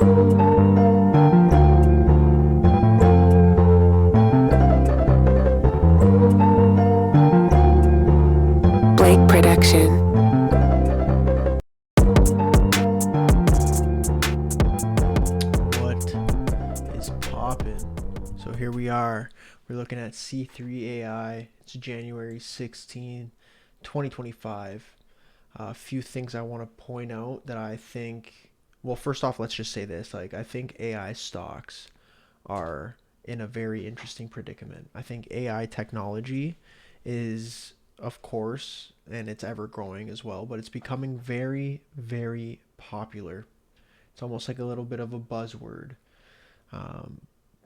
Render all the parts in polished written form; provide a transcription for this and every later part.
Blake Production. What is poppin'? So here we are. We're looking at C3 AI. It's January 16, 2025. A few things I want to point out that I think. Well, first off, let's just say this. I think AI stocks are in a very interesting predicament. I think AI technology is, of course, and it's ever growing as well, but it's becoming very, very popular. It's almost like a little bit of a buzzword. Um,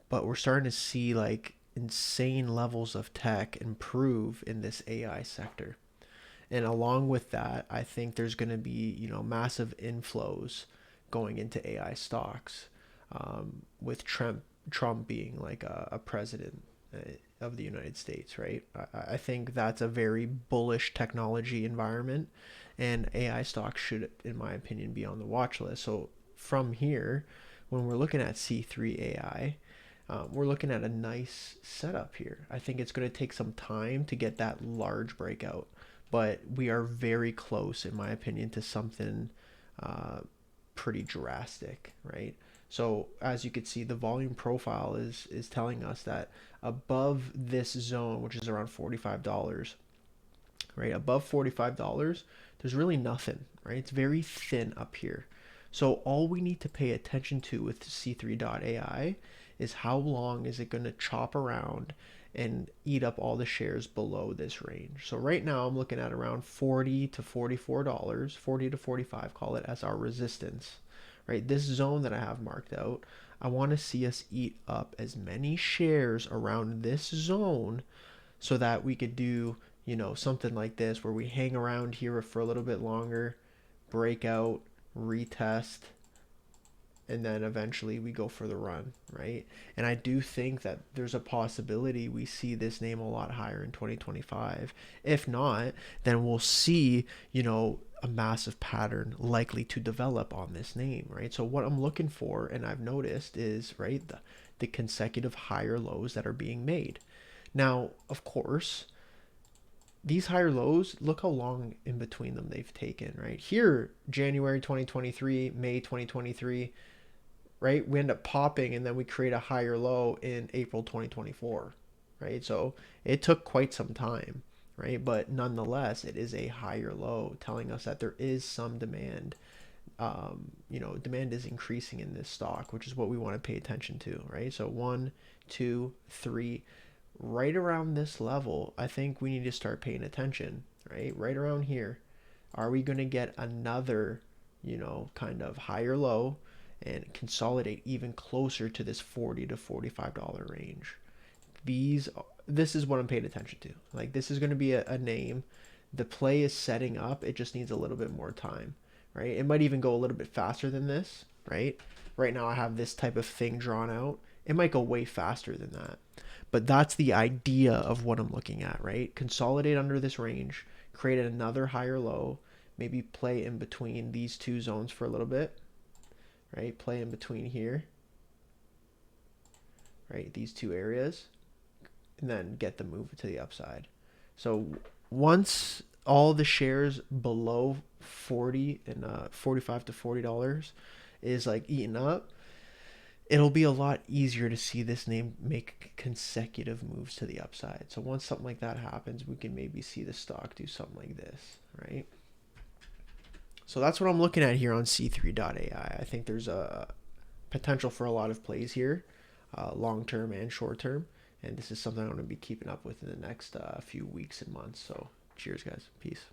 but we're starting to see like insane levels of tech improve in this AI sector. And along with that, I think there's going to be, massive inflows going into AI stocks, with Trump being like a president of the United States, right? I think that's a very bullish technology environment, and AI stocks should, in my opinion, be on the watch list. So from here, when we're looking at C3 AI, we're looking at a nice setup here. I think it's going to take some time to get that large breakout, but we are very close, in my opinion, to something uh, pretty drastic, right? So as you can see, the volume profile is telling us that above this zone, which is around $45, right? Above $45, there's really nothing, right? It's very thin up here. So all we need to pay attention to with C3.ai is how long is it going to chop around and eat up all the shares below this range. So right now I'm looking at around 40 to $44, 40 to 45, call it, as our resistance, right? This zone that I have marked out, I want to see us eat up as many shares around this zone so that we could do, something like this where we hang around here for a little bit longer, break out, retest, and then eventually we go for the run, right? And I do think that there's a possibility we see this name a lot higher in 2025. If not, then we'll see, a massive pattern likely to develop on this name, right? So what I'm looking for, and I've noticed, is right the consecutive higher lows that are being made. Now, of course, these higher lows, look how long in between them they've taken, right? Here, January 2023, May 2023, right? We end up popping and then we create a higher low in April 2024, right? So it took quite some time, right? But nonetheless, it is a higher low telling us that there is some demand. Demand is increasing in this stock, which is what we want to pay attention to, right? So one, two, three, right around this level, I think we need to start paying attention, right? Right around here. Are we going to get another, kind of higher low and consolidate even closer to this $40 to $45 range? These this is what I'm paying attention to. Like, this is going to be a name. The play is setting up. It just needs a little bit more time, right? It might even go a little bit faster than this, right? Right now I have this type of thing drawn out. It might go way faster than that. But that's the idea of what I'm looking at, right? Consolidate under this range, create another higher low, maybe play in between these two zones for a little bit, right? Play in between here, right? These two areas, and then get the move to the upside. So once all the shares below 40 and 45 to $40 is like eaten up, it'll be a lot easier to see this name make consecutive moves to the upside. So once something like that happens, we can maybe see the stock do something like this, right? So that's what I'm looking at here on C3.ai. I think there's a potential for a lot of plays here, long term and short term. And this is something I'm going to be keeping up with in the next few weeks and months. So cheers, guys. Peace.